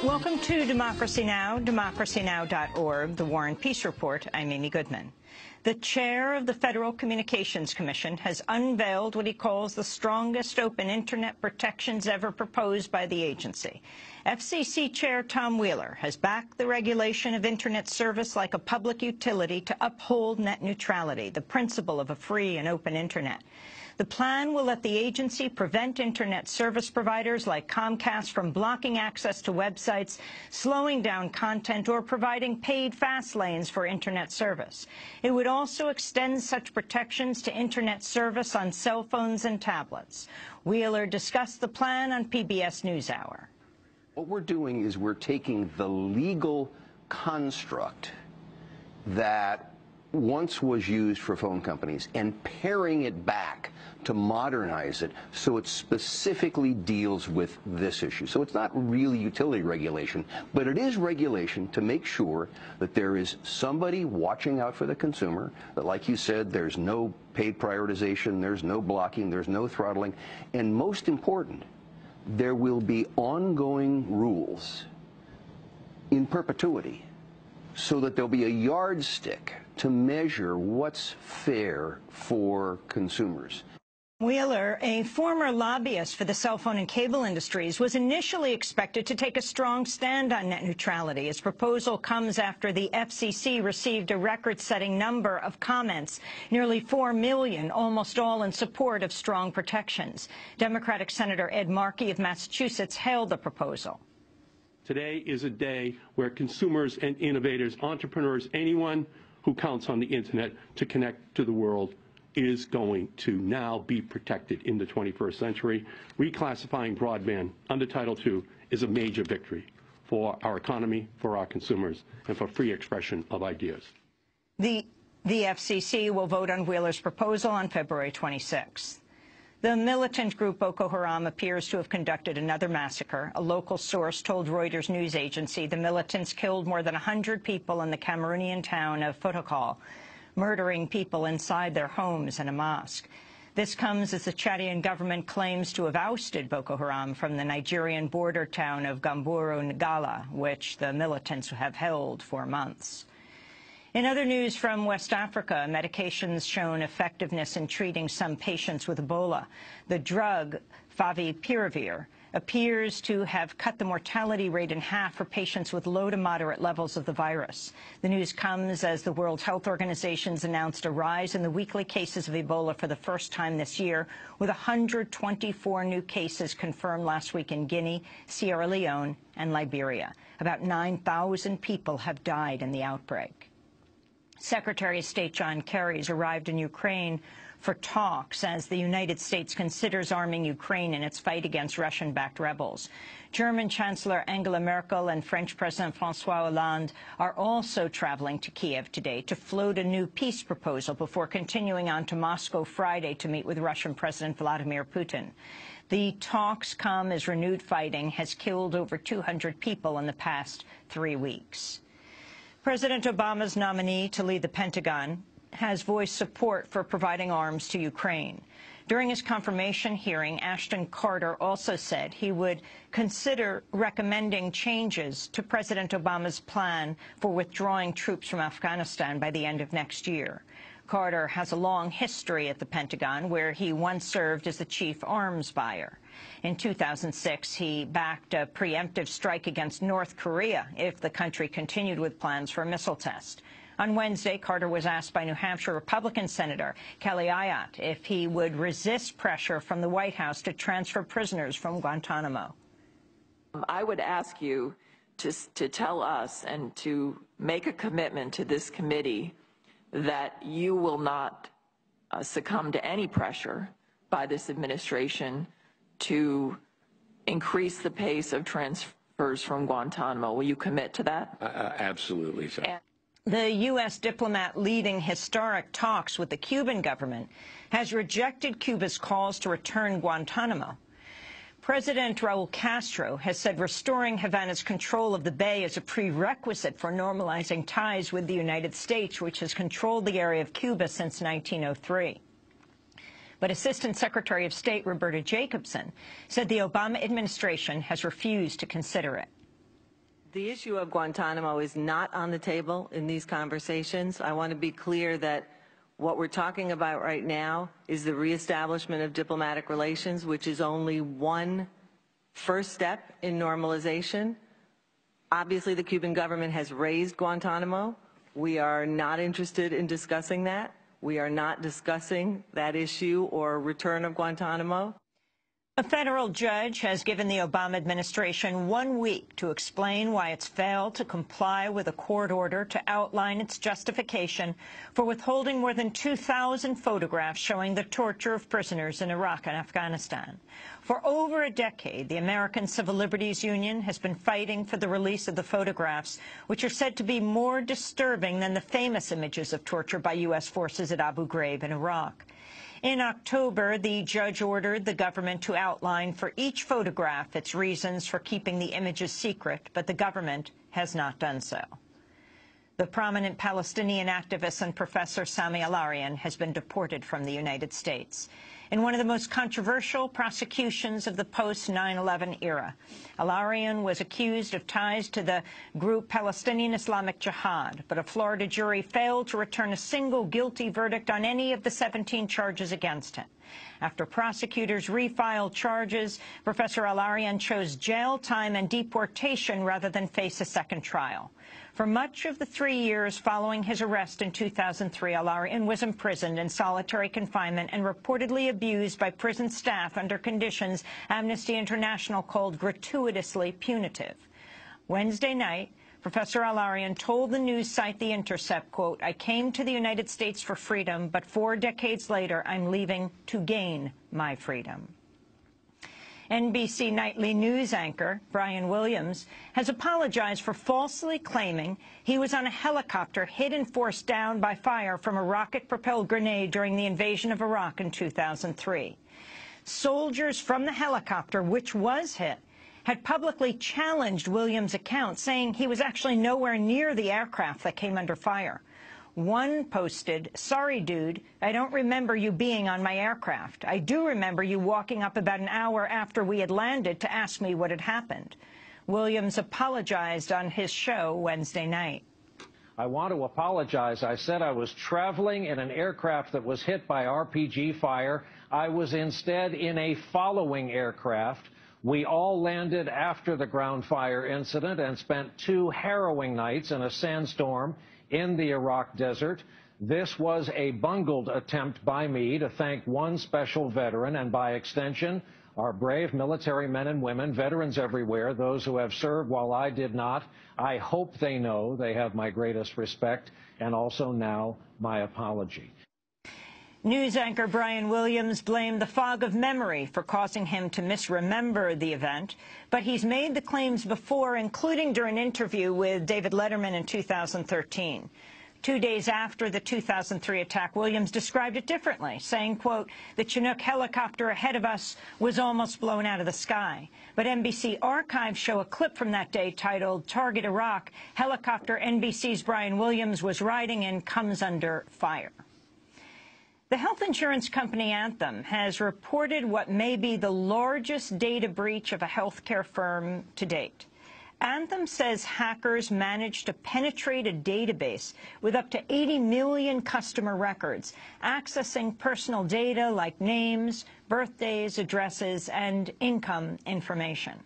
Welcome to Democracy Now!, democracynow.org, the War and Peace Report. I'm Amy Goodman. The chair of the Federal Communications Commission has unveiled what he calls the strongest open Internet protections ever proposed by the agency. FCC Chair Tom Wheeler has backed the regulation of Internet service like a public utility to uphold net neutrality, the principle of a free and open Internet. The plan will let the agency prevent Internet service providers like Comcast from blocking access to websites, slowing down content, or providing paid fast lanes for Internet service. It would also extend such protections to Internet service on cell phones and tablets. Wheeler discussed the plan on PBS NewsHour. What we're doing is we're taking the legal construct that once was used for phone companies and paring it back to modernize it so it specifically deals with this issue. So it's not really utility regulation, but it is regulation to make sure that there is somebody watching out for the consumer, that, like you said, there's no paid prioritization, there's no blocking, there's no throttling, and most important, there will be ongoing rules in perpetuity so that there'll be a yardstick to measure what's fair for consumers. Wheeler, a former lobbyist for the cell phone and cable industries, was initially expected to take a strong stand on net neutrality. His proposal comes after the FCC received a record-setting number of comments, nearly 4 million, almost all in support of strong protections. Democratic Senator Ed Markey of Massachusetts hailed the proposal. Today is a day where consumers and innovators, entrepreneurs, anyone who counts on the Internet to connect to the world is going to now be protected in the 21st century. Reclassifying broadband under Title II is a major victory for our economy, for our consumers, and for free expression of ideas. The FCC will vote on Wheeler's proposal on February 26th. The militant group Boko Haram appears to have conducted another massacre. A local source told Reuters news agency the militants killed more than 100 people in the Cameroonian town of Foutakal, murdering people inside their homes and a mosque. This comes as the Chadian government claims to have ousted Boko Haram from the Nigerian border town of Gamburu Ngala, which the militants have held for months. In other news from West Africa, medications shown effectiveness in treating some patients with Ebola. The drug favipiravir appears to have cut the mortality rate in half for patients with low to moderate levels of the virus. The news comes as the World Health Organization's announced a rise in the weekly cases of Ebola for the first time this year, with 124 new cases confirmed last week in Guinea, Sierra Leone, and Liberia. About 9,000 people have died in the outbreak. Secretary of State John Kerry has arrived in Ukraine for talks as the United States considers arming Ukraine in its fight against Russian-backed rebels. German Chancellor Angela Merkel and French President François Hollande are also traveling to Kiev today to float a new peace proposal before continuing on to Moscow Friday to meet with Russian President Vladimir Putin. The talks come as renewed fighting has killed over 200 people in the past 3 weeks. President Obama's nominee to lead the Pentagon has voiced support for providing arms to Ukraine. During his confirmation hearing, Ashton Carter also said he would consider recommending changes to President Obama's plan for withdrawing troops from Afghanistan by the end of next year. Carter has a long history at the Pentagon, where he once served as the chief arms buyer. In 2006, he backed a preemptive strike against North Korea if the country continued with plans for a missile test. On Wednesday, Carter was asked by New Hampshire Republican Senator Kelly Ayotte if he would resist pressure from the White House to transfer prisoners from Guantanamo. I would ask you to tell us and to make a commitment to this committee that you will not succumb to any pressure by this administration to increase the pace of transfers from Guantanamo. Will you commit to that? Absolutely, sir. The U.S. diplomat leading historic talks with the Cuban government has rejected Cuba's calls to return Guantanamo. President Raul Castro has said restoring Havana's control of the bay is a prerequisite for normalizing ties with the United States, which has controlled the area of Cuba since 1903. But Assistant Secretary of State Roberta Jacobson said the Obama administration has refused to consider it. The issue of Guantanamo is not on the table in these conversations. I want to be clear that what we're talking about right now is the reestablishment of diplomatic relations, which is only one first step in normalization. Obviously, the Cuban government has raised Guantanamo. We are not interested in discussing that. We are not discussing that issue or return of Guantanamo. A federal judge has given the Obama administration 1 week to explain why it's failed to comply with a court order to outline its justification for withholding more than 2,000 photographs showing the torture of prisoners in Iraq and Afghanistan. For over a decade, the American Civil Liberties Union has been fighting for the release of the photographs, which are said to be more disturbing than the famous images of torture by U.S. forces at Abu Ghraib in Iraq. In October, the judge ordered the government to outline for each photograph its reasons for keeping the images secret, but the government has not done so. The prominent Palestinian activist and professor Sami Al-Arian has been deported from the United States. In one of the most controversial prosecutions of the post-9/11 era, Al-Arian was accused of ties to the group Palestinian Islamic Jihad, but a Florida jury failed to return a single guilty verdict on any of the 17 charges against him. After prosecutors refiled charges, Professor Al-Arian chose jail time and deportation rather than face a second trial. For much of the 3 years following his arrest in 2003, Al-Arian was imprisoned in solitary confinement and reportedly abused by prison staff under conditions Amnesty International called gratuitously punitive. Wednesday night, Professor Al-Arian told the news site The Intercept, quote, "I came to the United States for freedom, but 4 decades later, I'm leaving to gain my freedom." NBC nightly news anchor Brian Williams has apologized for falsely claiming he was on a helicopter hit and forced down by fire from a rocket-propelled grenade during the invasion of Iraq in 2003. Soldiers from the helicopter, which was hit, had publicly challenged Williams' account, saying he was actually nowhere near the aircraft that came under fire. One posted, "Sorry, dude, I don't remember you being on my aircraft. I do remember you walking up about an hour after we had landed to ask me what had happened." Williams apologized on his show Wednesday night. "I want to apologize. I said I was traveling in an aircraft that was hit by RPG fire. I was instead in a following aircraft. We all landed after the ground fire incident and spent 2 harrowing nights in a sandstorm in the Iraq desert. This was a bungled attempt by me to thank one special veteran and, by extension, our brave military men and women, veterans everywhere, those who have served while I did not. I hope they know they have my greatest respect, and also now my apology." News anchor Brian Williams blamed the fog of memory for causing him to misremember the event, but he's made the claims before, including during an interview with David Letterman in 2013. 2 days after the 2003 attack, Williams described it differently, saying, quote, "The Chinook helicopter ahead of us was almost blown out of the sky." But NBC archives show a clip from that day titled "Target Iraq, Helicopter NBC's Brian Williams was riding in comes under fire." The health insurance company Anthem has reported what may be the largest data breach of a healthcare firm to date. Anthem says hackers managed to penetrate a database with up to 80 million customer records, accessing personal data like names, birthdays, addresses, and income information.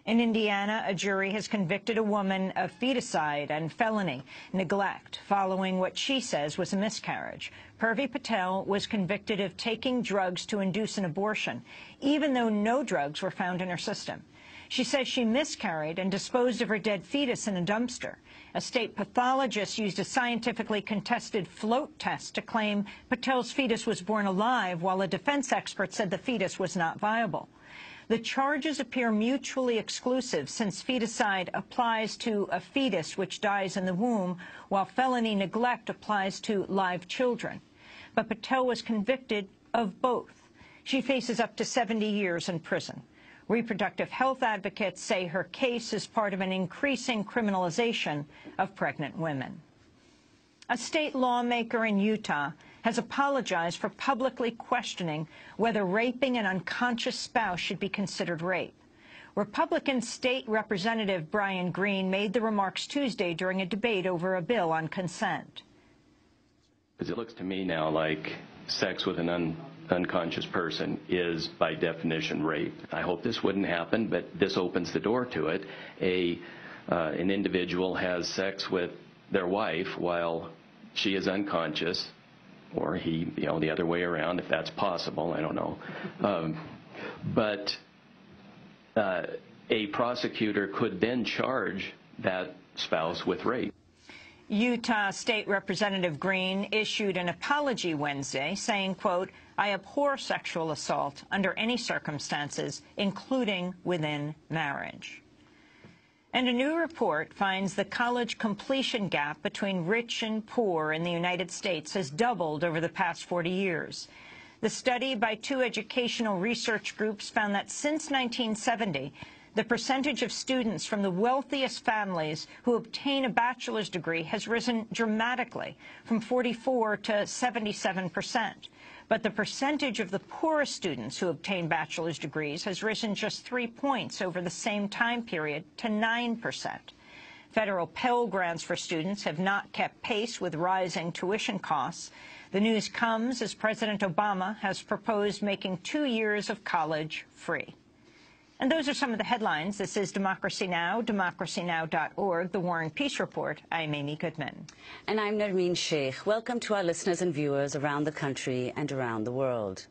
In Indiana, a jury has convicted a woman of feticide and felony neglect following what she says was a miscarriage. Purvi Patel was convicted of taking drugs to induce an abortion, even though no drugs were found in her system. She says she miscarried and disposed of her dead fetus in a dumpster. A state pathologist used a scientifically contested float test to claim Patel's fetus was born alive, while a defense expert said the fetus was not viable. The charges appear mutually exclusive, since feticide applies to a fetus which dies in the womb, while felony neglect applies to live children. But Patel was convicted of both. She faces up to 70 years in prison. Reproductive health advocates say her case is part of an increasing criminalization of pregnant women. A state lawmaker in Utah has apologized for publicly questioning whether raping an unconscious spouse should be considered rape. Republican State Representative Brian Green made the remarks Tuesday during a debate over a bill on consent. Because it looks to me now like sex with an unconscious person is, by definition, rape. I hope this wouldn't happen, but this opens the door to it. An individual has sex with their wife while she is unconscious, or he, the other way around, if that's possible, I don't know. But a prosecutor could then charge that spouse with rape. Utah State Representative Green issued an apology Wednesday saying, quote, "I abhor sexual assault under any circumstances, including within marriage." And a new report finds the college completion gap between rich and poor in the United States has doubled over the past 40 years. The study by two educational research groups found that since 1970, the percentage of students from the wealthiest families who obtain a bachelor's degree has risen dramatically, from 44 to 77%. But the percentage of the poorest students who obtain bachelor's degrees has risen just 3 points over the same time period to 9%. Federal Pell Grants for students have not kept pace with rising tuition costs. The news comes as President Obama has proposed making 2 years of college free. And those are some of the headlines. This is Democracy Now!, democracynow.org, The War and Peace Report. I'm Amy Goodman. And I'm Nermeen Sheikh. Welcome to our listeners and viewers around the country and around the world.